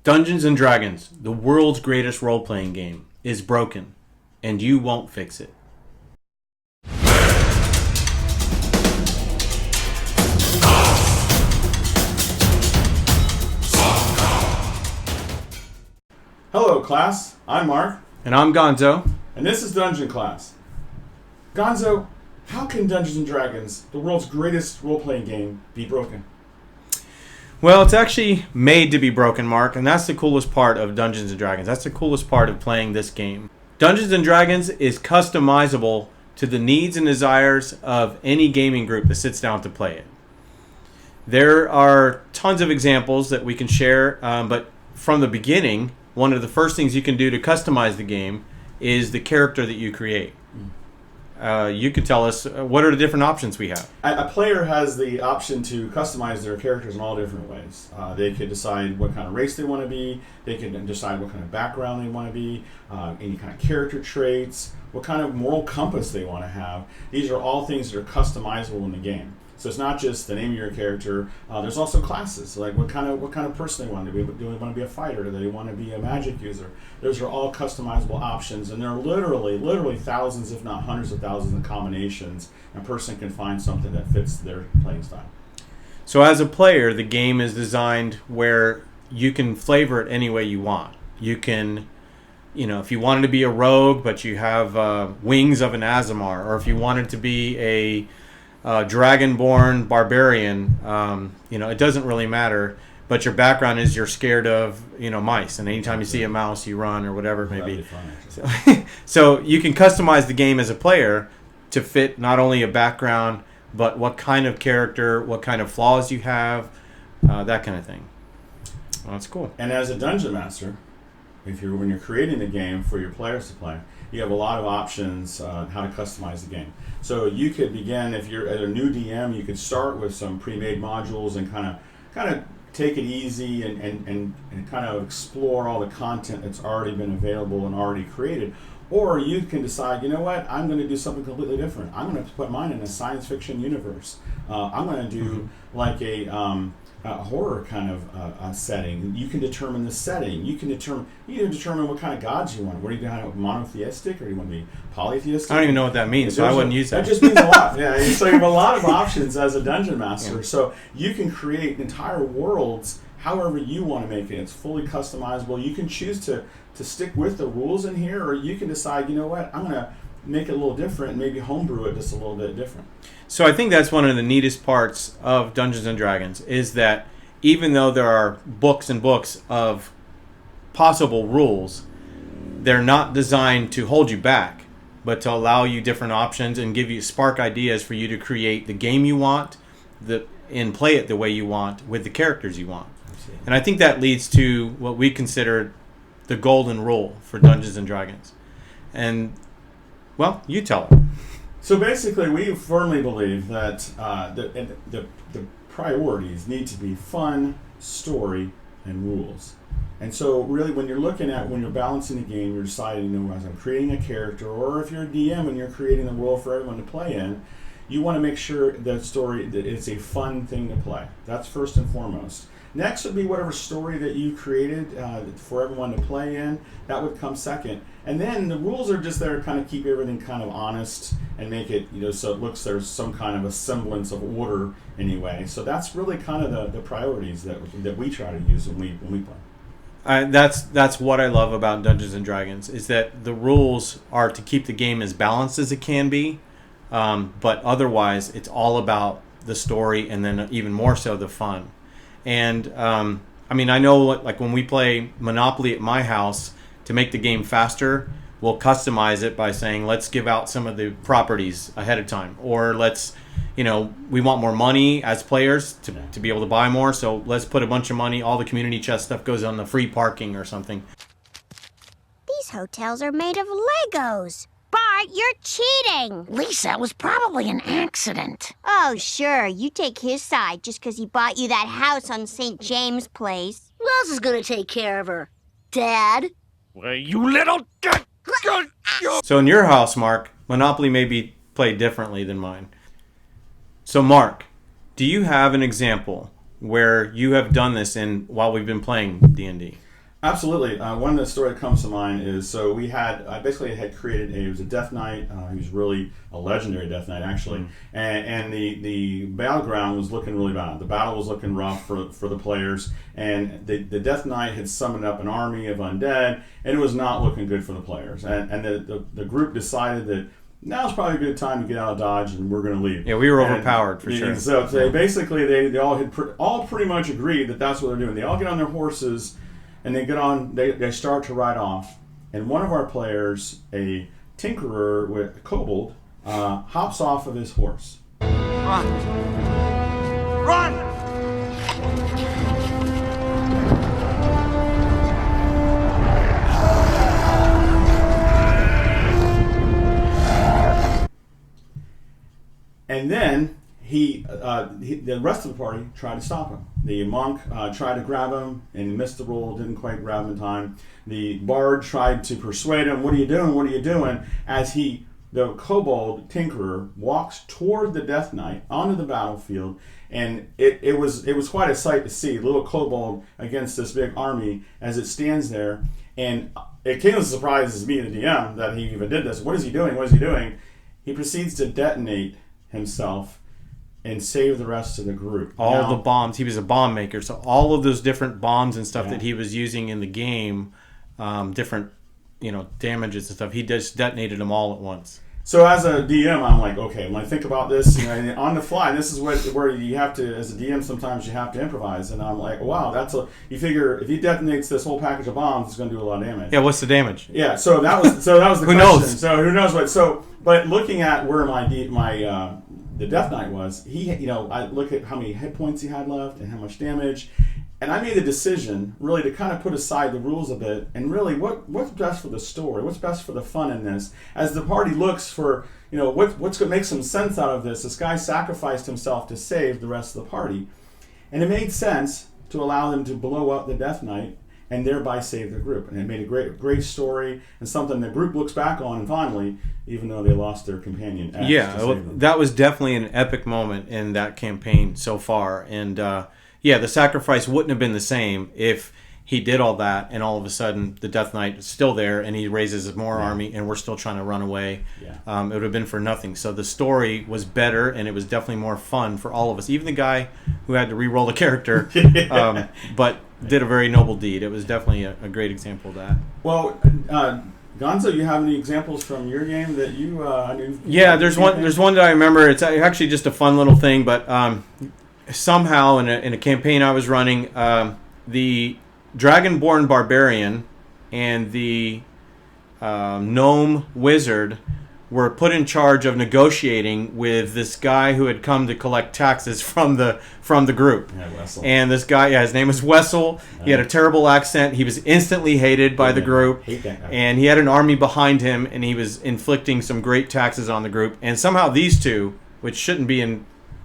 Dungeons and Dragons, the world's greatest role-playing game, is broken, and you won't fix it. Hello, class. I'm Mark. And I'm Gonzo. And this is Dungeon Class. Gonzo, how can Dungeons and Dragons, the world's greatest role-playing game, be broken? Well, it's actually made to be broken, Mark, and that's the coolest part of Dungeons and Dragons. That's the coolest part of playing this game. Dungeons and Dragons is customizable to the needs and desires of any gaming group that sits down to play it. There are tons of examples that we can share, but from the beginning, one of the first things you can do to customize the game is the character that you create. You could tell us what are the different options we have. A player has the option to customize their characters in all different ways. They could decide what kind of race they want to be. They can decide what kind of background they want to be, any kind of character traits, what kind of moral compass they want to have. These are all things that are customizable in the game. So it's not just the name of your character. There's also classes, like what kind of person they want to be. Do they want to be a fighter? Do they want to be a magic user? Those are all customizable options, and there are literally thousands, if not hundreds of thousands of combinations. A person can find something that fits their playing style. So as a player, the game is designed where you can flavor it any way you want. You can, if you wanted to be a rogue, but you have wings of an Azamar, or if you wanted to be a dragonborn barbarian, it doesn't really matter. But your background is you're scared of, mice, and anytime you see a mouse, you run or whatever it may be. So you can customize the game as a player to fit not only a background, but what kind of character, what kind of flaws you have, that kind of thing. Well, that's cool. And as a dungeon master, when you're creating the game for your players to play, you have a lot of options how to customize the game. So you could begin, if you're a new DM, you could start with some pre-made modules and kind of take it easy and kind of explore all the content that's already been available and already created. Or you can decide, I'm going to do something completely different. I'm going to put mine in a science fiction universe. I'm going to do like a horror kind of setting. You can determine the setting. You can determine what kind of gods you want. What are you doing? Monotheistic, or do you want to be polytheistic? I don't even know what that means, so I wouldn't use that. That just means a lot. Yeah, so you have a lot of options as a dungeon master. Yeah. So you can create entire worlds however you want to make it. It's fully customizable. You can choose to stick with the rules in here, or you can decide, I'm going to make it a little different, maybe homebrew it just a little bit different. So I think that's one of the neatest parts of Dungeons and Dragons is that even though there are books and books of possible rules, they're not designed to hold you back, but to allow you different options and spark ideas for you to create the game you want, and play it the way you want with the characters you want. And I think that leads to what we consider the golden rule for Dungeons and Dragons. And, well, you tell it. So basically, we firmly believe that the priorities need to be fun, story, and rules. And so really when you're balancing the game, you're deciding, as I'm creating a character, or if you're a DM and you're creating a world for everyone to play in, you want to make sure that it's a fun thing to play. That's first and foremost. Next would be whatever story that you created for everyone to play in. That would come second. And then the rules are just there to kind of keep everything kind of honest and make it, so it looks there's some kind of a semblance of order anyway. So that's really kind of the priorities that we try to use when we play. That's what I love about Dungeons and Dragons is that the rules are to keep the game as balanced as it can be, but otherwise it's all about the story and then even more so the fun. And I know like when we play Monopoly at my house, to make the game faster, we'll customize it by saying let's give out some of the properties ahead of time, or let's we want more money as players to be able to buy more, so let's put a bunch of money, all the community chest stuff goes on the free parking or something. These hotels are made of Legos. Bart, you're cheating! Lisa, it was probably an accident. Oh, sure. You take his side just because he bought you that house on St. James Place. Who else is going to take care of her? Dad? Well, you little... So in your house, Mark, Monopoly may be played differently than mine. So Mark, do you have an example where you have done this while we've been playing D&D? Absolutely. One of the story that comes to mind is, so we had, I basically had created it was a Death Knight. He was really a legendary Death Knight, actually. And the battleground was looking really bad. The battle was looking rough for the players. And the Death Knight had summoned up an army of undead, and it was not looking good for the players. And the group decided that now's probably a good time to get out of Dodge, and we're going to leave. Yeah, we were overpowered for sure. So they basically, they all had all pretty much agreed that that's what they're doing. They all get on their horses, and they get on. They start to ride off, and one of our players, a tinkerer with a kobold, hops off of his horse. Run! Run! And then the rest of the party tried to stop him. The monk tried to grab him and missed the roll, didn't quite grab him in time. The bard tried to persuade him, "What are you doing? What are you doing?" As the kobold tinkerer walks toward the Death Knight onto the battlefield, and it was quite a sight to see. Little kobold against this big army as it stands there, and it came as a surprise as me, the DM, that he even did this. What is he doing? What is he doing? He proceeds to detonate himself and save the rest of the group. All the bombs. He was a bomb maker, so all of those different bombs and stuff that he was using in the game, different damages and stuff, he just detonated them all at once. So as a DM, I'm like, okay, when I think about this, on the fly, this is where you have to, as a DM, sometimes you have to improvise. And I'm like, wow, you figure if he detonates this whole package of bombs, it's going to do a lot of damage. Yeah, what's the damage? Yeah, so that was the Who question. knows? So who knows what? So, but looking at where the Death Knight was, I look at how many hit points he had left and how much damage. And I made the decision really to kind of put aside the rules a bit and really what's best for the story, what's best for the fun in this. As the party looks for, what's going to make some sense out of this. This guy sacrificed himself to save the rest of the party. And it made sense to allow them to blow up the Death Knight and thereby save the group. And it made a great story and something the group looks back on fondly, even though they lost their companion. Yeah, that was definitely an epic moment in that campaign so far. And the sacrifice wouldn't have been the same if he did all that and all of a sudden the Death Knight is still there and he raises more army and we're still trying to run away. Yeah. It would have been for nothing. So the story was better and it was definitely more fun for all of us. Even the guy who had to re-roll the character, but did a very noble deed. It was definitely a great example of that. Well, Gonzo, you have any examples from your game that you? There's one that I remember. It's actually just a fun little thing, but somehow in a campaign I was running, the Dragonborn Barbarian and the Gnome Wizard were put in charge of negotiating with this guy who had come to collect taxes from the group. Yeah, Wessel. And this guy, his name was Wessel. He had a terrible accent. He was instantly hated by the group. Hate that guy. And he had an army behind him, and he was inflicting some great taxes on the group. And somehow these two, which shouldn't be in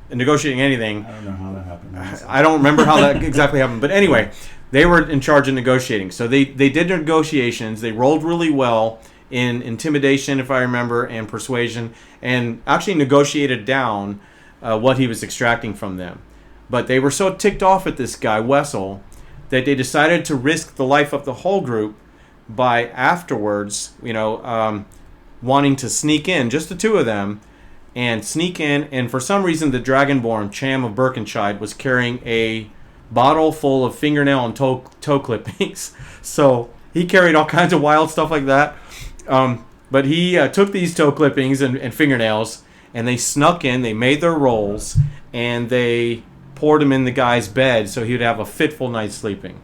negotiating anything. I don't know how that happened. I don't remember how that exactly happened. But anyway, they were in charge of negotiating. So they did negotiations. They rolled really well in intimidation, if I remember, and persuasion, and actually negotiated down what he was extracting from them. But they were so ticked off at this guy, Wessel, that they decided to risk the life of the whole group by afterwards, wanting to sneak in, just the two of them, and sneak in. And for some reason, the Dragonborn, Cham of Birkenshide, was carrying a bottle full of fingernail and toe clippings. So he carried all kinds of wild stuff like that. But he took these toe clippings and fingernails, and they snuck in. They made their rolls, and they poured them in the guy's bed so he would have a fitful night's sleeping.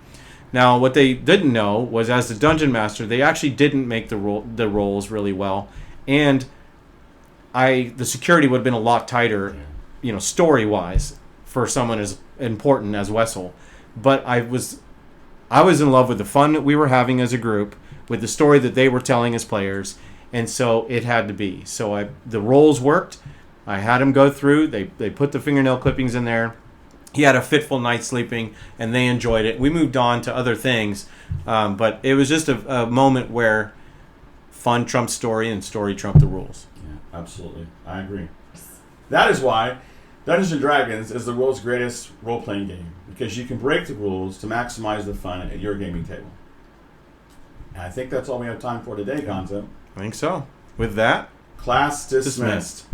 Now, what they didn't know was, as the dungeon master, they actually didn't make the rolls really well, and the security would have been a lot tighter, story-wise, for someone as important as Wessel. But I was in love with the fun that we were having as a group, with the story that they were telling as players, and so it had to be. So the rolls worked. I had him go through. They put the fingernail clippings in there. He had a fitful night sleeping, and they enjoyed it. We moved on to other things, but it was just a moment where fun trumped story and story trumped the rules. Yeah, absolutely. I agree. That is why Dungeons & Dragons is the world's greatest role-playing game, because you can break the rules to maximize the fun at your gaming table. And I think that's all we have time for today, Gonzo. I think so. With that, Class dismissed. dismissed.